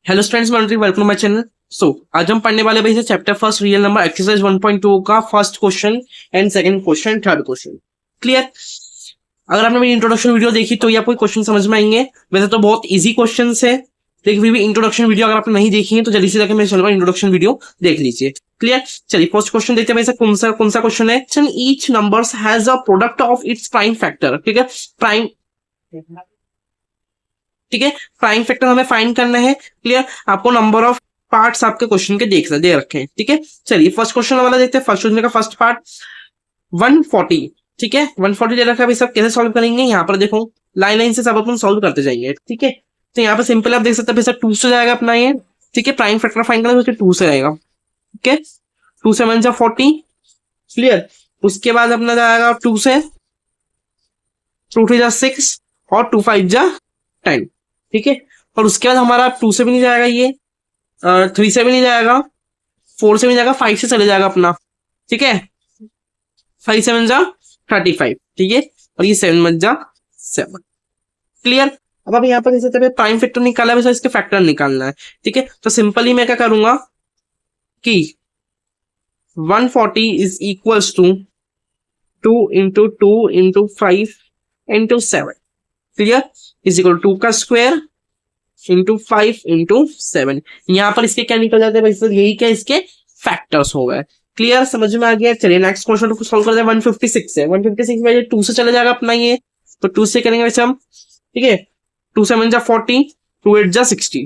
Hello students, welcome my channel. So आज हम पढ़ने वाले भाई से chapter first real number exercise 1.2 का first question and second question third question. Clear? अगर आपने मेरी इंट्रोडक्शन वीडियो देखी तो ये आपको क्वेश्चन समझ में आएंगे। वैसे तो बहुत इजी क्वेश्चन है, लेकिन फिर भी इंट्रोडक्शन वीडियो अगर आपने नहीं देखी है तो जल्दी से जाकर मेरे चैनल पर इंट्रोडक्शन वीडियो देख लीजिए। क्लियर? चलिए फर्स्ट क्वेश्चन देखते हैं। कौन सा क्वेश्चन है? Each numbers has a product of its prime factor. ठीक है, प्राइम प्राइम फैक्टर हमें फाइंड करना है। क्लियर? आपको नंबर ऑफ पार्ट्स आपके क्वेश्चन के दे रखे हैं। ठीक है, चलिए फर्स्ट क्वेश्चन वाला देखते हैं। फर्स्ट क्वेश्चन का फर्स्ट पार्ट 140। ठीक है, 140 दे रखा है भाई। सब कैसे सॉल्व करेंगे? यहाँ पर देखो, लाइन से सब अपन सॉल्व करते जाएंगे। ठीक है, तो यहाँ पे सिंपल आप देख सकते हैं, टू से जाएगा अपना ये। ठीक है, प्राइम फैक्टर फाइंड करना है, टू से आएगा। ठीक है, 2 से 1 जा 40। क्लियर? उसके बाद अपना जाएगा 2 से 2 3 जा 6 और 2 5 जा 10। ठीक है, और उसके बाद हमारा 2 से भी नहीं जाएगा, ये 3 से भी नहीं जाएगा, 4 से भी नहीं जाएगा, 5 से चले जाएगा अपना। ठीक है, 5 7 जा 35। ठीक है, और ये 7 1 जा 7। क्लियर? अब यहाँ पर जैसे प्राइम फैक्टर निकाला है, वैसे इसके फैक्टर निकालना है। ठीक है, तो सिंपली मैं क्या करूंगा कि 140 is equals to 2 into 2 into 5 into 7। Clear? Is equal 2 का स्क्वायर इंटू 5 इंटू 7। यहाँ पर इसके क्या निकल जाते हैं भाई सर? यही क्या इसके फैक्टर्स हो गए। क्लियर? समझ में आ गया? चलिए नेक्स्ट क्वेश्चन को सॉल्व करते हैं। 156 है, 156 में 2 से चले जाएगा अपना ये, तो 2 से करेंगे वैसे हम। ठीक है, 2 7 जा 40, 2 8 जा 60।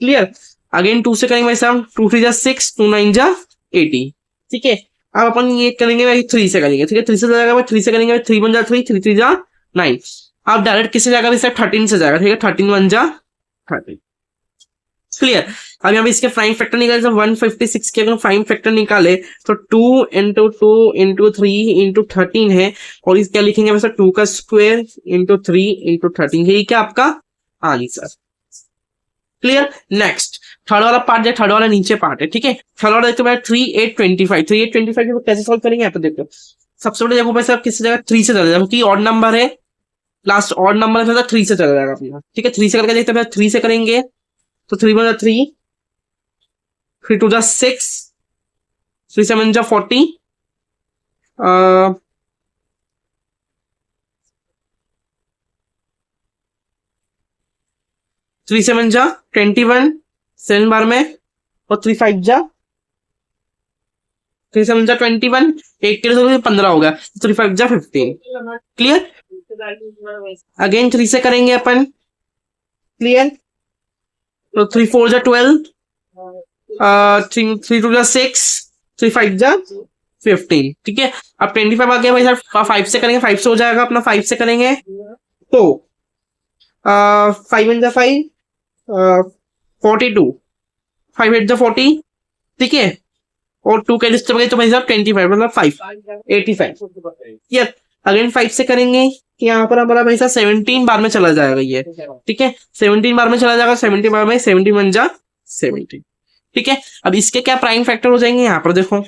क्लियर? अगेन 2 से करेंगे वैसे हम, 2 3 जा 6, 2 9 जा 80। ठीक है, अब अपन ये करेंगे भाई 3 से करेंगे। ठीक है, 3 से जाएगा भाई, 3 से करेंगे भाई, 3 1 जा 3, 3 3 जा 9। अब डायरेक्ट किससे जाएगा वैसे? 13 से जाएगा। ठीक है, 13 1 जा 30। क्लियर? अब यहाँ पे इसके प्राइम फैक्टर निकाले, जब 156 के अगर प्राइम फैक्टर निकाले तो 2 इंटू 2 इंटू 3 इंटू 13 है, और इस क्या लिखेंगे वैसे? 2 का स्क्वायर इंटू 3 इंटू 13। यही क्या आपका आंसर। क्लियर? नेक्स्ट थर्ड वाला पार्ट है, थर्ड वाला नीचे पार्ट है। ठीक है, थर्ड वाला देखते हैं 3 8 25। 3 8 25 को कैसे सॉल्व करेंगे? यहाँ पे देखो, सबसे पहले देखो वैसे आप किसी जगह 3 से चले जाएगा, क्योंकि ऑड नंबर है, लास्ट ऑड नंबर है, 3 से चला जाएगा अपना। ठीक है, 3 से करके देखते हैं। 3 से करेंगे तो 3 1 जा 3, 3 2 जा 6, 3 7 जा 40, 3 7 जा 21 7 बार में, और 3 5 जा 3 7 जा 21, एक के लिए 15 हो गया, 3 5 जा 15। क्लियर? अगेन 3 से करेंगे अपन। क्लियर? तो 3 4 जा 12, 3 2 जा 6, 3 5 जा 15। ठीक है, अब 25 आ गया भाई सर। 5 से करेंगे, 5 से हो जाएगा अपना। 5 से करेंगे तो 5 1 जा 5, 42, 5 8 जा 40। ठीक है, और 2 के लिस्ट में तो भाई साहब 25 मतलब 5 85। यार अगेन 5 से करेंगे, यहाँ पर हमारा भाई साहब 17 बार में चला जाएगा ये। ठीक है, 17 बार में चला जाएगा, 70 बार में 71 जा 70। ठीक है, अब इसके क्या प्राइम फैक्टर हो जाएंगे? यहाँ पर देखो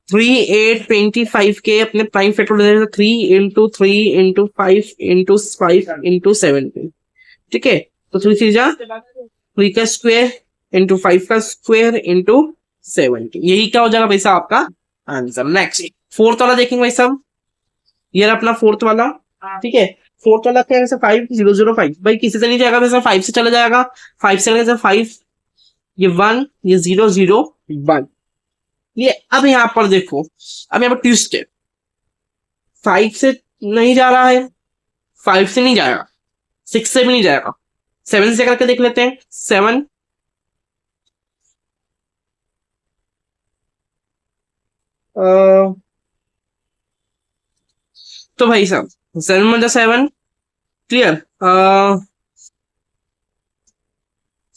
3 8 25 के अपने प्राइम फैक्टर हो जाएगा 3 इंटू 3 इंटू 5 इंटू 5 इंटू 70। ठीक है, तो 3 3 जा 3 का स्क्वायर इंटू 5 का स्क्वायर इंटू 70। यही क्या हो जाएगा भाई साहब आपका आंसर। नेक्स्ट फोर्थ वाला देखेंगे भाई साहब, ये अपना फोर्थ वाला। ठीक है, फोर्थ वाला क्या है? 5 0 0 5। भाई किसी से नहीं जाएगा वैसे, 5 से चला जाएगा। 5 से 5, ये 1, ये 0 0 1। ये अब यहाँ पर देखो, अब यहाँ पर ट्विस्ट है, 5 से नहीं जा रहा है, 5 से नहीं जाएगा, 6 से भी नहीं जाएगा, 7 से करके देख लेते हैं। 7 तो भाई साहब 7 1 7। क्लियर?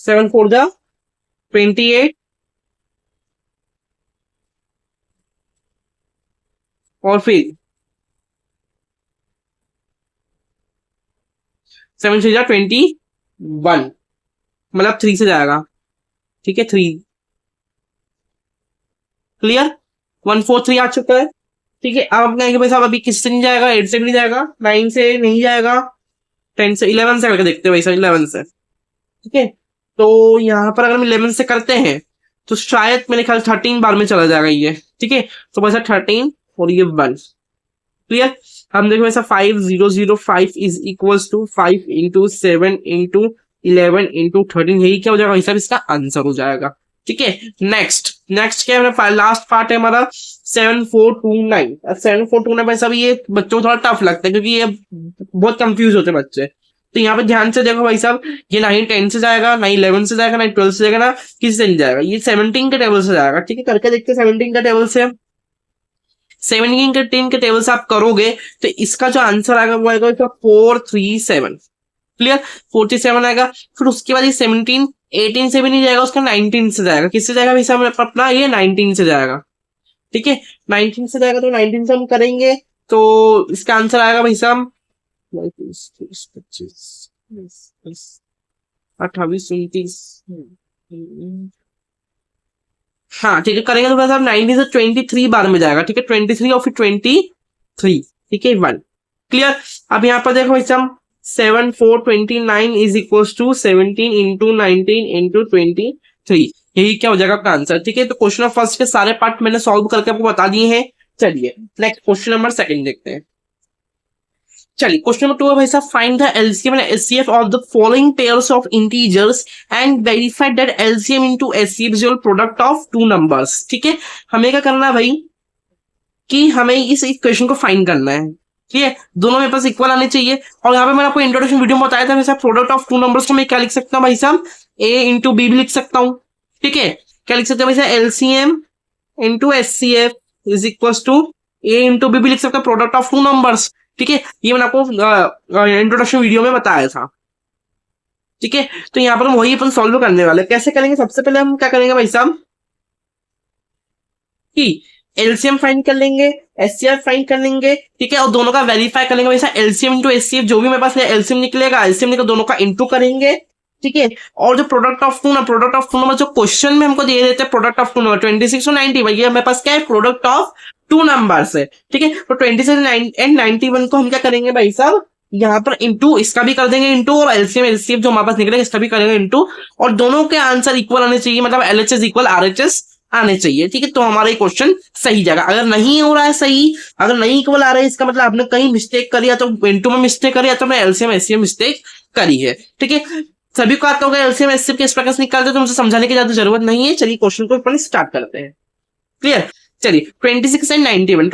7 4 जा 28, और फिर 7 3 जा 21, मतलब 3 से जाएगा। ठीक है, 3। क्लियर? 1 4 3 आ चुका है। ठीक है, अब अपने भाई साहब अभी किससे नहीं जाएगा? 8 से भी नहीं जाएगा, 9 से नहीं जाएगा, 10 से 11 से करके देखते हैं भाई साहब। 11 से ठीक है, तो यहाँ पर अगर हम 11 से करते हैं तो शायद मेरे ख्याल 13 बार में चला जाएगा ये। ठीक है, तो वैसा 13 और ये 1। क्लियर। हम देखो ऐसा 5005 is equals to 5 into 7 into 11 into 13, यही क्या हो जाएगा हिसाब, इसका आंसर हो जाएगा। ठीक है, नेक्स्ट नेक्स्ट क्या है, लास्ट पार्ट है हमारा 7429। 7429 भाई साहब ये बच्चों को थोड़ा टफ लगता है क्योंकि ये बहुत कंफ्यूज होते हैं बच्चे। तो यहाँ पे ध्यान से देखो भाई साहब, ये ना ही 10 से जाएगा, ना ही 11 से जाएगा, ना ही 12 से जाएगा, ना किसी से नहीं जाएगा, ये 17 के टेबल से जाएगा। ठीक है, करके देखते हैं 17 का टेबल से। 17 के टेबल से आप करोगे तो इसका जो आंसर आएगा वो आएगा 437। क्लियर, 47 आएगा। फिर उसके बाद ये 17 18 से भी नहीं जाएगा, उसका 19 से जाएगा। किससे जाएगा भाई साहब अपना, ये 19 से जाएगा। ठीक है, 19 से जाएगा तो 19 से हम करेंगे तो इसका आंसर आएगा भाई साहब 25 28 29। हाँ ठीक है, करेंगे तो भाई साहब 90 से 23 बार में जाएगा। ठीक है, 23 और फिर 23। ठीक है, 1। क्लियर। अब यहाँ पर देखो भाई साहब 7429 is equal to 17 into 19 into 23, यही क्या हो जाएगा आपका आंसर। ठीक है, तो क्वेश्चन ऑफ फर्स्ट के सारे पार्ट मैंने सॉल्व करके आपको बता दिए हैं। चलिए नेक्स्ट क्वेश्चन नंबर 2 देखते हैं। चलिए क्वेश्चन नंबर 2 है भाई साहब, find the LCM and HCF of the following pairs of integers and verify that LCM into HCF is product of two numbers. ठीक है, हमें क्या करना है भाई कि हमें इस इक्वेशन को फाइंड करना है। ठीक है, दोनों मेरे पास इक्वल आने चाहिए। और यहाँ पे मैंने आपको इंट्रोडक्शन वीडियो में बताया था वैसे प्रोडक्ट ऑफ टू नंबर्स को मैं क्या लिख सकता हूँ भाई साहब, ए इंटू बी भी लिख सकता हूँ। ठीक है, क्या लिख सकते हैं भाई साहब, LCM into HCF is equal to A into B भी लिख सकते हैं, प्रोडक्ट ऑफ टू नंबर्स। ठीक है, ये मैंने आपको इंट्रोडक्शन वीडियो में बताया था। ठीक है, तो यहाँ पर हम वही अपन सॉल्व करने वाले। कैसे करेंगे, सबसे पहले हम क्या करेंगे भाई साहब कि एलसीएम फाइंड कर लेंगे, एचसीएफ फाइंड कर लेंगे। ठीक है, और दोनों का वेरीफाई कर लेंगे भाई साहब, एलसीएम इंटू एचसीएफ जो भी मेरे पास एलसीएम निकलेगा, एलसीएम निकल दोनों का इंटू करेंगे। ठीक है, और जो प्रोडक्ट ऑफ टू नंबर जो क्वेश्चन में हमको दे देते हैं प्रोडक्ट ऑफ टू नंबर 26 और 90, भैया मेरे पास क्या है, प्रोडक्ट ऑफ टू नंबर है। ठीक है, तो 26 एंड 91 को हम क्या करेंगे भाई साहब, यहाँ पर इंटू इसका भी कर देंगे इंटू, और एलसीएम एलसीएफ जो हमारे पास निकलेगा इसका भी करेंगे इंटू, और दोनों के आंसर इक्वल आने चाहिए, मतलब एलएचएस इक्वल आरएचएस आने चाहिए। ठीक है, तो हमारा क्वेश्चन सही जाएगा। अगर नहीं हो रहा है सही, अगर नहीं इक्वल आ रहा है, इसका मतलब आपने कहीं मिस्टेक करी, या तो इंटू में मिस्टेक करी, या तो एलसीएम एलसीएम मिस्टेक करी है। ठीक है, सभी को आता होगा एलसीएम एचसीएफ किस प्रकार से निकालते हैं, तो मुझे समझाने की ज्यादा जरूरत नहीं है। चलिए क्वेश्चन को अपन स्टार्ट करते हैं। क्लियर, चलिए 26 एंड 91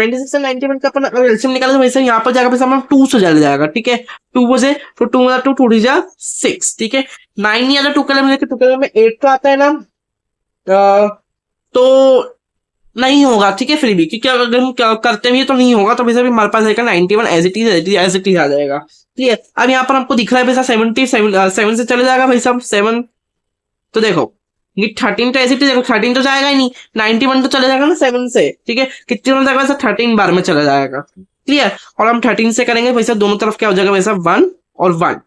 का अपन एलसीएम निकाले तो वैसे यहाँ पर जाकर वैसे हमारा 2 से चल जाएगा। ठीक है, 2 से तो 2 में 2 जा 6। ठीक है, 9 नहीं आता 2 कलर में, 2 कलर में 8 तो आता है ना, तो नहीं होगा। ठीक है, फिर भी क्योंकि अगर हम करते भी तो नहीं होगा, तो वैसे भी हमारे पास आएगा 91 एज इट इज आ जाएगा। ठीक है, अब यहाँ पर हमको दिख रहा है वैसा 77 से चले जाएगा भाई साहब 7, तो देखो ये 13 तो एज इट इज, 13 तो जाएगा ही नहीं, 91 तो चले जाएगा ना 7 से। ठीक है, कितने बार जाएगा वैसा 13 बार में चला जाएगा। क्लियर, और हम 13 से करेंगे वैसा दोनों तरफ क्या हो जाएगा वैसा 1 और 1।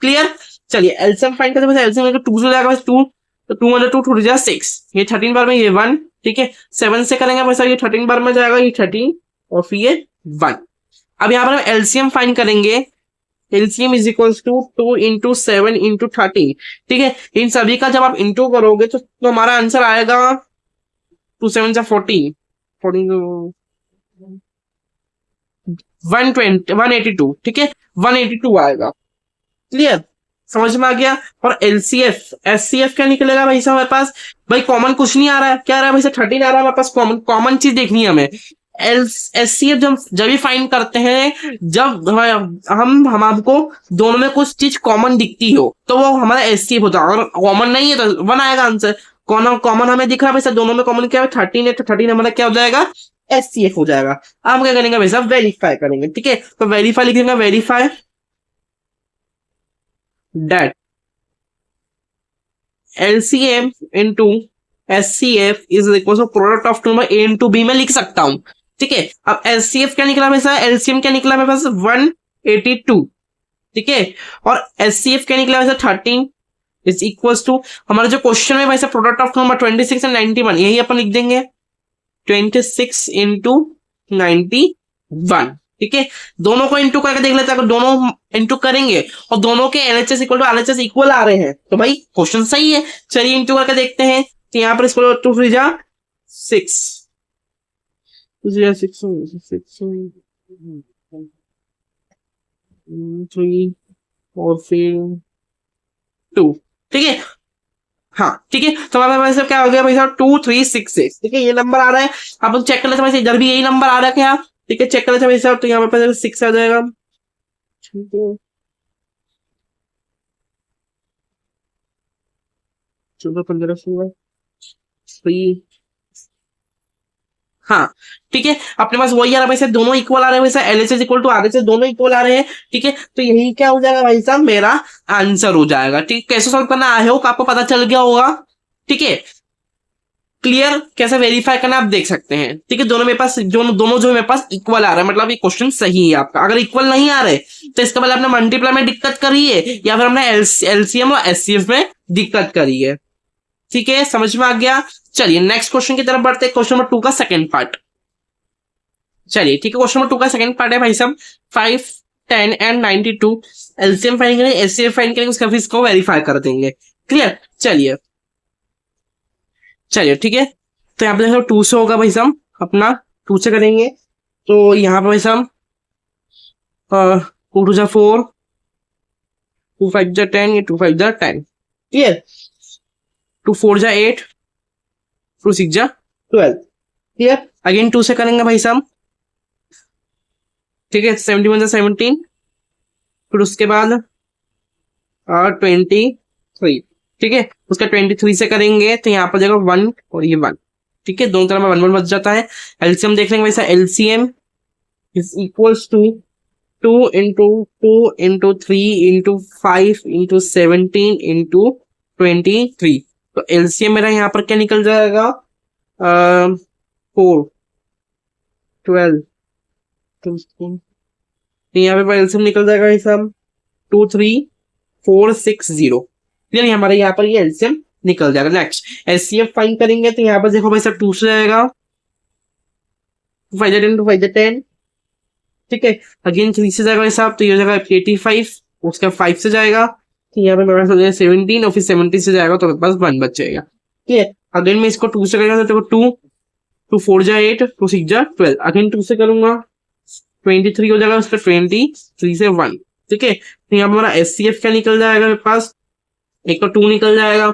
क्लियर, चलिए एलसीएम फाइंड करते हैं, एलसीएम 2 से जाएगा 2, तो 2 में 2 2 6, ये 13 बार में ये 1। ठीक है, 7 से करेंगे वैसा ये 13 बार में जाएगा, ये 13 और फिर ये 1। अब यहाँ पर हम एलसीएम फाइंड करेंगे, LCM is equal to 2 into 7 into 13। ठीक है, इन सभी का जब आप इंटू करोगे तो हमारा आंसर आएगा 2 7 जा 40 182। ठीक है, 182 आएगा। क्लियर, समझ में आ गया। और एलसीएफ एचसीएफ क्या निकलेगा भाई साहब हमारे पास, भाई कॉमन कुछ नहीं आ रहा है, क्या आ रहा है भाई साहब 13 आ रहा है हमारे पास, कॉमन चीज देखनी है हमें। एचसीएफ जब भी फाइंड करते हैं, जब हम हमको दोनों में कुछ चीज कॉमन दिखती हो तो वो हमारा एचसीएफ होता है। अगर कॉमन नहीं है तो 1 आएगा आंसर। कॉमन हमें दिख रहा है भाई दोनों में कॉमन क्या है 13 है, तो 13 हमारा क्या हो जाएगा एचसीएफ हो जाएगा। अब हम क्या करेंगे भाई साहब, वेरीफाई करेंगे। ठीक है, तो वेरीफाई लिखेंगे, verify that LCM into HCF is equal to product of two number A into B में लिख सकता हूं। ठीक है, अब एचसीएफ क्या निकला मेरे पास, एलसीएम क्या निकला मेरे पास 182। ठीक है, और एचसीएफ क्या निकला वैसे 13 इज इक्वल टू हमारा जो क्वेश्चन में वैसे प्रोडक्ट ऑफ नंबर 26 एंड 91, यही अपन लिख देंगे 26 इंटू 91। ठीक है, दोनों को इंटू करके देख लेते हैं। अगर दोनों इंटू करेंगे और दोनों के LHS equal to RHS equal आ रहे हैं तो भाई क्वेश्चन सही है। चलिए इंटू करके देखते हैं। तो यहाँ पर इसको 2 3 जा 6, 3 और फिर 2, ठीक है। हाँ ठीक है, तो हमारे पास क्या हो गया भाई साहब 2 3 6 6, ठीक है, ये नंबर आ रहा है। आप लोग चेक कर लेते हैं इधर भी यही नंबर आ रहा है क्या, ठीक है, चेक कर लेते हैं भाई साहब। तो यहाँ पे 6 आ जाएगा, ठीक है, 14 15 16 3, हाँ ठीक है, अपने पास वही आ रहा है वैसे, दोनों इक्वल आ रहे हैं वैसे, एलएचएस इक्वल टू आरएचएस दोनों इक्वल आ रहे हैं, ठीक है। तो यही क्या हो जाएगा भाई साहब, मेरा आंसर हो जाएगा, ठीक। कैसे सॉल्व करना आई होप आपको पता चल गया होगा, ठीक है। क्लियर, कैसे वेरीफाई करना आप देख सकते हैं, ठीक है। दोनों मेरे पास दोनों जो मेरे पास इक्वल आ रहा है, मतलब ये क्वेश्चन सही है आपका। अगर इक्वल नहीं आ रहे तो इसका मतलब आपने मल्टीप्लाई में दिक्कत करी है या फिर हमने एलसीएम और एचसीएफ में दिक्कत करी है, ठीक है, समझ में आ गया। चलिए नेक्स्ट क्वेश्चन की तरफ बढ़ते हैं, क्वेश्चन नंबर 2 का सेकंड पार्ट। चलिए ठीक है, क्वेश्चन नंबर 2 का सेकंड पार्ट है भाई साहब 5 10 एंड 92, एलसीएम फाइंड करेंगे, एचसीएफ फाइंड करेंगे, उसका फिर इसको वेरीफाई कर देंगे। क्लियर, चलिए चलिए ठीक है। तो यहाँ पे देखो 2 से होगा भाई साहब, अपना 2 से करेंगे। तो यहाँ पे भाई साहब 2 2 जा 4, 2 5 जा 10, ये 2 5 जा 10, क्लियर। 2 4 जा 8, 2 6 जा 12, क्लियर। अगेन 2 से करेंगे भाई साहब, ठीक है, 71 जा 17, फिर उसके बाद 23, ठीक है, उसका 23 से करेंगे तो यहाँ पर देखो 1 और ये 1, ठीक है, दोनों तरफ में 1 1 बच जाता है। एलसीएम देख लेंगे वैसा, LCM is equals to 2 into 2 into 3 into 5 into 17 into 23। तो एलसीएम मेरा यहाँ पर क्या निकल जाएगा, 4 12, यहाँ पे एलसीएम निकल जाएगा ये सब 2 3 4 6 0, क्लियर। हमारे यहाँ पर ये एलसीएम निकल जाएगा। नेक्स्ट एचसीएफ फाइंड करेंगे तो यहाँ पर देखो भाई सब 2 से जाएगा, 5 10 5 10, ठीक है। अगेन 3 से जाएगा हिसाब, तो ये हो जाएगा 85, उसका 5 से जाएगा तो यहाँ पे मेरे पास हो जाएगा 17 और फिर 70 से जाएगा तो मेरे पास 1 बच जाएगा, ठीक है। अगेन मैं इसको 2 से करेगा तो 2 4 जा 8, 2 6 जा 12, अगेन 2 से करूंगा 23 हो जाएगा, उसका 23 से 1, ठीक है। तो यहाँ पर हमारा एचसीएफ क्या निकल जाएगा मेरे पास, एक तो 2 निकल जाएगा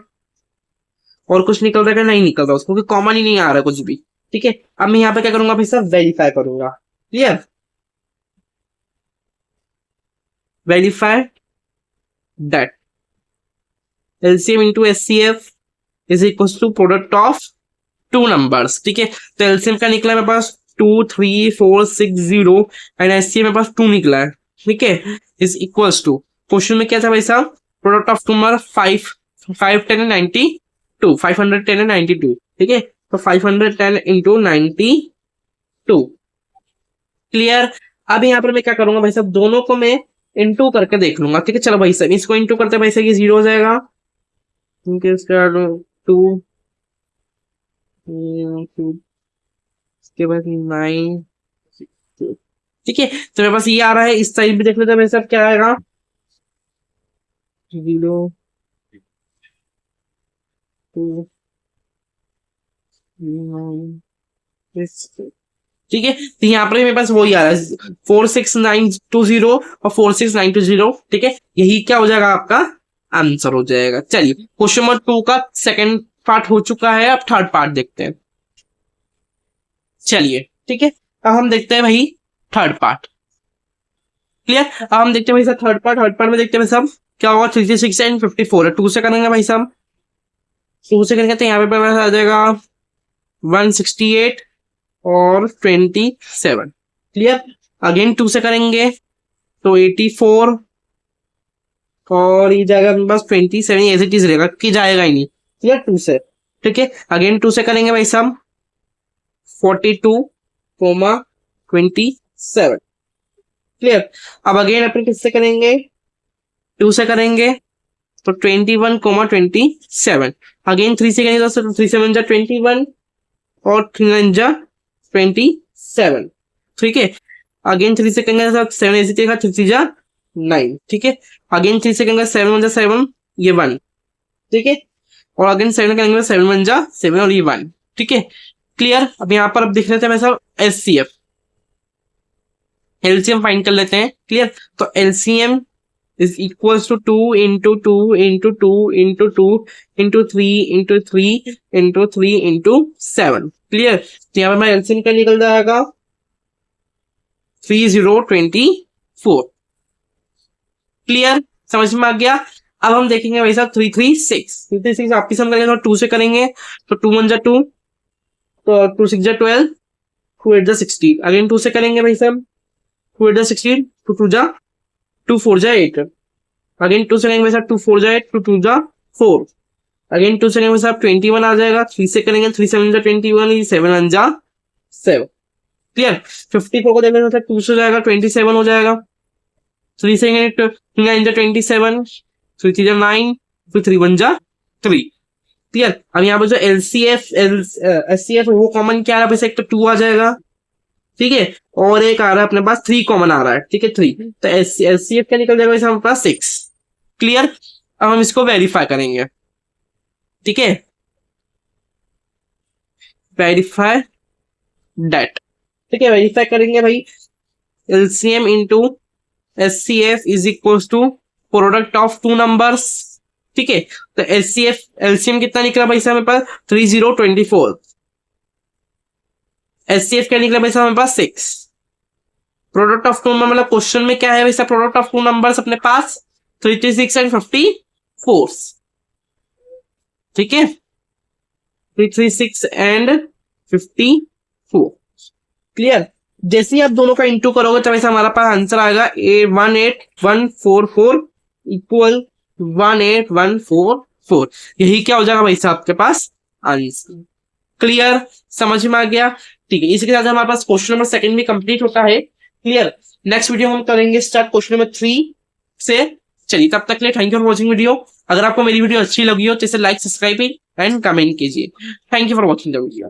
और कुछ निकल जाएगा, नहीं निकल रहा उसको, क्योंकि कॉमन ही नहीं आ रहा कुछ भी, ठीक है। अब मैं यहाँ पे क्या करूंगा भाई साहब, वेरीफाई करूंगा, clear. Verify that LCM into HCF is equal to product of 2 numbers, ठीक है। तो एलसीएम का निकला मेरे पास 2 3 4 6 0 एंड एचसीएफ मेरे पास 2 निकला है, ठीक है, इज इक्वल्स टू, क्वेश्चन में क्या था भाई साहब, प्रोडक्ट ऑफ 2 नंबर 5 5 10 92, 510 एंड 92, ठीक है। तो 510 इंटू 92, क्लियर। अब यहाँ पर मैं क्या करूंगा भाई साहब, दोनों को मैं इंटू करके देख लूंगा, ठीक है। चलो भाई साहब इसको इंटू करते भाई साहब, ये 0 हो जाएगा, ठीक है, इसका 2 इसके बाद 9, ठीक है। तो मेरे पास ये आ रहा है, इस साइड भी देख लेते हैं भाई साहब क्या आएगा, 0 2 9, ठीक है। तो यहाँ पर मेरे पास वही आ रहा है 46920 और 46920, ठीक है, यही क्या हो जाएगा आपका आंसर हो जाएगा। चलिए क्वेश्चन नंबर 2 का सेकंड पार्ट हो चुका है, अब थर्ड पार्ट देखते हैं। चलिए ठीक है, अब हम देखते हैं भाई थर्ड पार्ट, क्लियर। अब हम देखते हैं भाई साहब थर्ड पार्ट में देखते हैं भाई साहब क्या होगा, 36 एंड 54 है, 2 से करेंगे भाई साहब, 2 से करेंगे तो यहाँ पे आ जाएगा 168 और 27, क्लियर। अगेन 2 से करेंगे तो 84 और ये जाएगा अपने पास 27, एज इट इज रहेगा कि जाएगा ही नहीं, क्लियर, 2 से, ठीक है। अगेन 2 से करेंगे भाई साहब 42,27, क्लियर। अब अगेन अपन किससे करेंगे, 2 से करेंगे तो 21,27, अगेन 3 से करेंगे तो 3 7 जा 21 और 3 9 जा 27, ठीक है। अगेन 3 से करेंगे 7 ऐसे देगा, 3 जा 9, ठीक है। अगेन 3 से करेंगे 7 1 जा 7, ये 1, ठीक है। और अगेन 7 करेंगे 7 1 जा 7 और ये 1, ठीक है। क्लियर। अब यहाँ पर अब देख लेते हैं मैं सब एचसीएफ, एलसीएम फाइंड कर लेते हैं। क्लियर। तो LCM is equals to 2 into 2 into 2 into 2 into 3 into 3 into 3 into 7। Clear. तो यहाँ पर मैं एलसीएम क्या निकल जाएगा 3024। क्लियर, समझ में आ गया। अब हम देखेंगे भाई साहब 336 आपकी सम करेंगे तो 2 से करेंगे तो 2 1 जा 2, तो 2 6 जा 12, 2 8 जा 16। अगेन 2 से करेंगे भाई साहब 2 8 जा 16, 2 2 जा 2 4 जा 8। अगेन 2 से करेंगे भाई साहब 2 4 जा 8, 2 2 जा 4। अगेन 2 से करेंगे भाई साहब 21 आ जाएगा। 3 से करेंगे 3 7 जा 21, 7 1 जा 7। क्लियर। 54 को देखेंगे तो 2 से जाएगा 27 हो जाएगा। 3 से 9 जा 27, 3 3 जा 9, फिर 3 1 जा 3। क्लियर। अब यहाँ पर जो एलसीएफ एचसीएफ वो कॉमन क्या आ रहा है, एक तो 2 आ जाएगा, ठीक है, और एक आ रहा है अपने पास 3 कॉमन आ रहा है, ठीक है 3। तो एचसीएफ क्या निकल जाएगा हमारे पास 6। क्लियर। अब हम इसको वेरीफाई करेंगे, ठीक है, वेरीफाई डेट, ठीक है। वेरीफाई करेंगे भाई LCM into HCF is equal to product of 2 numbers, ठीक है। तो एचसीएफ एलसीएम कितना निकला भाई साहब हमें पास 3024। एचसीएफ क्या निकला भाई साहब हमारे पास 6। प्रोडक्ट ऑफ 2 नंबर मतलब क्वेश्चन में क्या है भाई साहब, प्रोडक्ट ऑफ 2 नंबर्स अपने पास 336 एंड 54, ठीक है, 336 एंड 54। क्लियर। जैसे ही आप दोनों का इंटू करोगे तो वैसे हमारा पास आंसर आएगा 18144 इक्वल 18144। यही क्या हो जाएगा भाई साहब आपके पास आंसर। क्लियर, समझ में आ गया। ठीक है, इसके साथ हमारे पास क्वेश्चन नंबर 2 भी कंप्लीट होता है। क्लियर। नेक्स्ट वीडियो हम करेंगे स्टार्ट क्वेश्चन नंबर 3 से। चलिए तब तक के लिए thank you for watching video. अगर आपको मेरी वीडियो अच्छी लगी हो तो इसे लाइक सब्सक्राइब एंड कमेंट कीजिए। Thank you for watching the video.